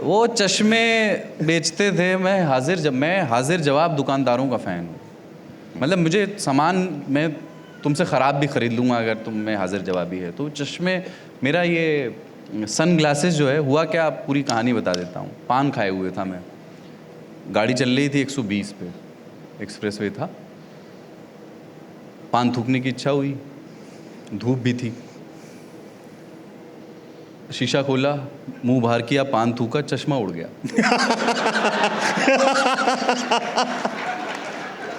वो चश्मे बेचते थे। मैं हाजिर जवाब दुकानदारों का फ़ैन हूँ। मतलब मुझे सामान मैं तुमसे ख़राब भी ख़रीद लूँगा अगर तुम में हाजिर जवाबी है। तो चश्मे, मेरा ये सन ग्लासेस जो है, हुआ क्या, आप पूरी कहानी बता देता हूँ। पान खाए हुए था मैं, गाड़ी चल रही थी 120 पे, एक्सप्रेसवे था, पान थूकने की इच्छा हुई, धूप भी थी, शीशा खोला, मुंह बाहर किया, पान थूका, चश्मा उड़ गया।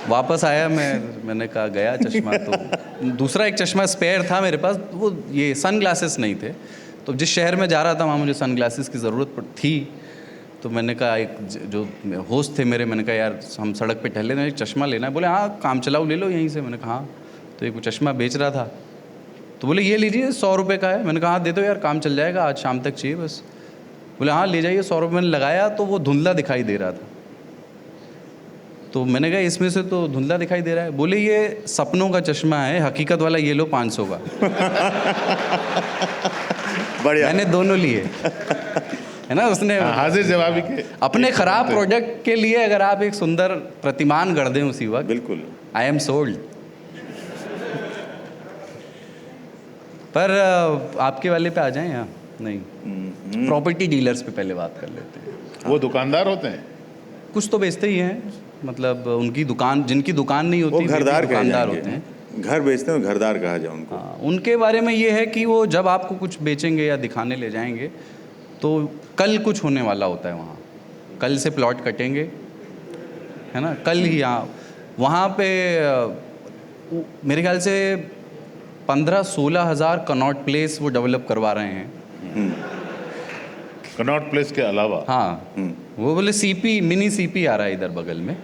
वापस आया मैंने कहा गया चश्मा। तो दूसरा एक चश्मा स्पेयर था मेरे पास, वो ये सन ग्लासेस नहीं थे। तो जिस शहर में जा रहा था वहाँ मुझे सन ग्लासेस की ज़रूरत थी। तो मैंने कहा, एक जो होस्ट थे मेरे, मैंने कहा यार हम सड़क पे टहले थे, एक चश्मा लेना है। बोले हाँ काम चलाओ ले लो यहीं से। मैंने कहा हाँ। तो एक चश्मा बेच रहा था, तो बोले ये लीजिए 100 रुपये का है। मैंने कहा हाँ दे दो यार, काम चल जाएगा, आज शाम तक चाहिए बस। बोले हाँ ले जाइए 100 रुपये। मैंने लगाया तो वो धुंधला दिखाई दे रहा था। तो मैंने कहा इसमें से तो धुंधला दिखाई दे रहा है। बोले ये सपनों का चश्मा है, हकीकत वाला ये लो 500 का। बढ़िया। मैंने दोनों लिए, है ना। उसने हाजिर जवाबी के अपने खराब प्रोडक्ट के लिए अगर आप एक सुंदर प्रतिमान गढ़ दें उसी वक्त, बिल्कुल। I am sold. पर आपके वाले पे आ जाएं यहाँ, नहीं, प्रॉपर्टी डीलर्स पे पहले बात कर लेते हैं। वो दुकानदार होते हैं, कुछ तो बेचते ही हैं, मतलब उनकी दुकान, जिनकी दुकान नहीं होती वो घरदार दुकानदार होते हैं। घर बेचते हैं, घरदार कहा जाए उनको। हाँ, उनके बारे में ये है कि वो जब आपको कुछ बेचेंगे या दिखाने ले जाएंगे तो कल कुछ होने वाला होता है वहाँ, कल से प्लॉट कटेंगे, है ना, कल ही। यहाँ वहाँ पे मेरे ख्याल से 15-16 हज़ार कनॉट प्लेस वो डेवलप करवा रहे हैं। कनॉट प्लेस के अलावा। हाँ, वो बोले सीपी, मिनी सीपी आ रहा है इधर बगल में,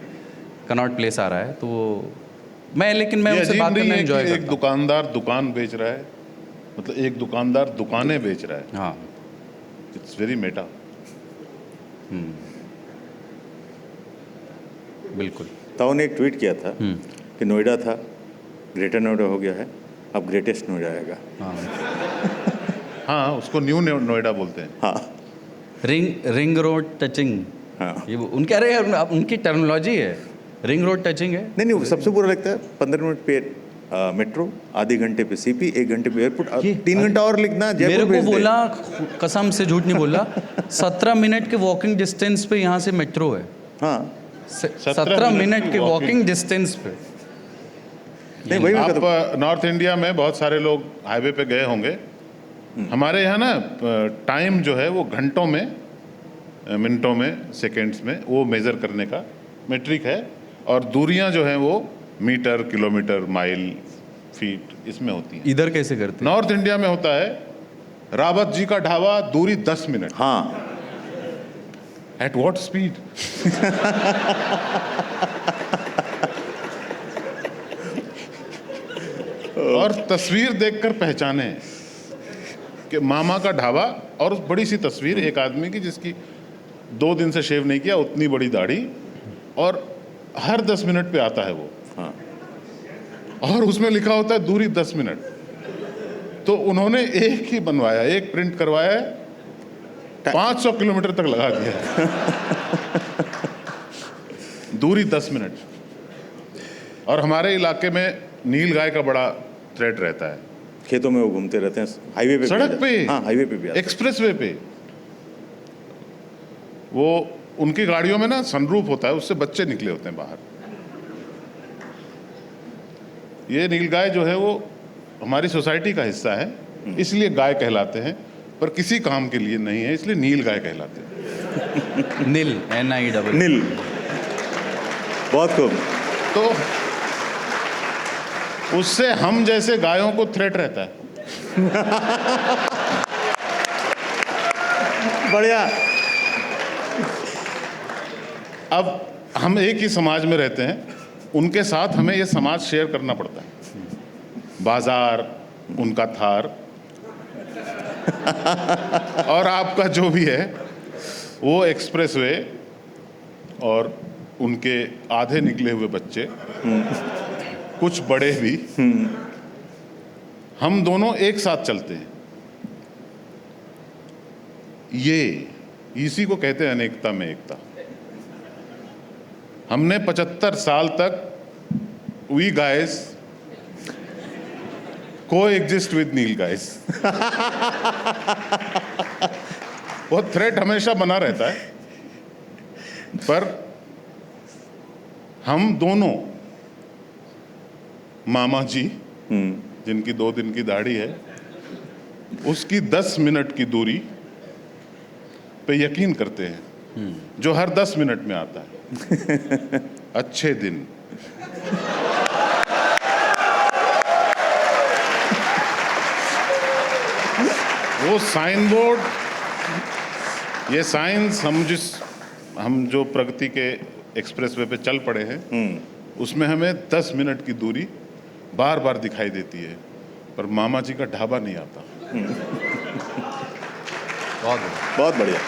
कनॉट प्लेस आ रहा है। तो लेकिन मैं उनसे बात करना एंजॉय करता हूँ। एक दुकानदार दुकान बेच रहा है, मतलब एक दुकानदार दुकानें बेच रहा है। हाँ, इट्स वेरी मेटा। बिल्कुल। ताऊ ने एक ट्वीट किया था कि नोएडा था, ग्रेटर नोएडा हो गया है, अब ग्रेटेस्ट नोएडा आएगा। हाँ, उसको न्यू नोएडा बोलते हैं। हाँ, रिंग रोड टचिंग। हाँ, ये उनके, अरे उनकी टर्मिनोलॉजी है, रिंग रोड टचिंग है। नहीं, सबसे बुरा लगता है 15 मिनट पे मेट्रो, आधे घंटे पे सीपी, 1 घंटे पे एयरपोर्ट, 3 घंटा और लिखना। मेरे को बोला, कसम से झूठ नहीं बोला, 17 मिनट के वॉकिंग डिस्टेंस पे यहाँ से मेट्रो है। हाँ, 17 मिनट के वॉकिंग डिस्टेंस पे। नहीं वही मैं कहता हूँ। आप नॉर्थ इंडिया में बहुत सारे लोग हाईवे पे गए होंगे। हमारे यहाँ ना टाइम जो है वो घंटों में, मिनटों में, सेकेंड्स में वो मेज़र करने का मेट्रिक है, और दूरियां जो हैं वो मीटर, किलोमीटर, माइल, फीट इसमें होती हैं। इधर कैसे करते हैं? नॉर्थ इंडिया में होता है रावत जी का ढाबा, दूरी 10 मिनट। हाँ, एट व्हाट स्पीड? और तस्वीर देखकर पहचाने कि मामा का ढाबा, और उस बड़ी सी तस्वीर एक आदमी की जिसकी 2 दिन से शेव नहीं किया, उतनी बड़ी दाढ़ी, और हर 10 मिनट पे आता है वो। हाँ, और उसमें लिखा होता है दूरी 10 मिनट। तो उन्होंने एक ही बनवाया, एक प्रिंट करवाया है, 500 किलोमीटर तक लगा दिया। दूरी 10 मिनट। और हमारे इलाके में नील गाय का बड़ा थ्रेट रहता है। खेतों में वो घूमते रहते हैं, हाईवे पे, सड़क पे, हाँ हाईवे पे भी आते हैं। एक्सप्रेसवे पे। वो उनकी गाड़ियों में ना सनरूफ होता है, उससे बच्चे निकले होते हैं बाहर। ये नीलगाय जो है वो हमारी सोसाइटी का हिस्सा है, इसलिए गाय कहलाते हैं, पर किसी काम के लिए नहीं है, इसलिए नील गाय कहलाते हैं। नील, NIL। नील, बहुत खूब। तो उससे हम जैसे गायों को थ्रेट रहता है। बढ़िया। अब हम एक ही समाज में रहते हैं, उनके साथ हमें ये समाज शेयर करना पड़ता है। बाजार, उनका थार, और आपका जो भी है वो एक्सप्रेसवे, और उनके आधे निकले हुए बच्चे, कुछ बड़े भी, हम दोनों एक साथ चलते हैं। ये इसी को कहते हैं अनेकता में एकता। हमने 75 साल तक वी गाइस को एग्जिस्ट विद नील गाइस। वो थ्रेट हमेशा बना रहता है, पर हम दोनों मामा जी, जिनकी 2 दिन की दाढ़ी है, उसकी 10 मिनट की दूरी पे यकीन करते हैं, जो हर 10 मिनट में आता है। अच्छे दिन। वो साइन बोर्ड, ये साइंस हम जो प्रगति के एक्सप्रेसवे पे चल पड़े हैं, उसमें हमें 10 मिनट की दूरी बार बार दिखाई देती है, पर मामा जी का ढाबा नहीं आता। बहुत बहुत बढ़िया।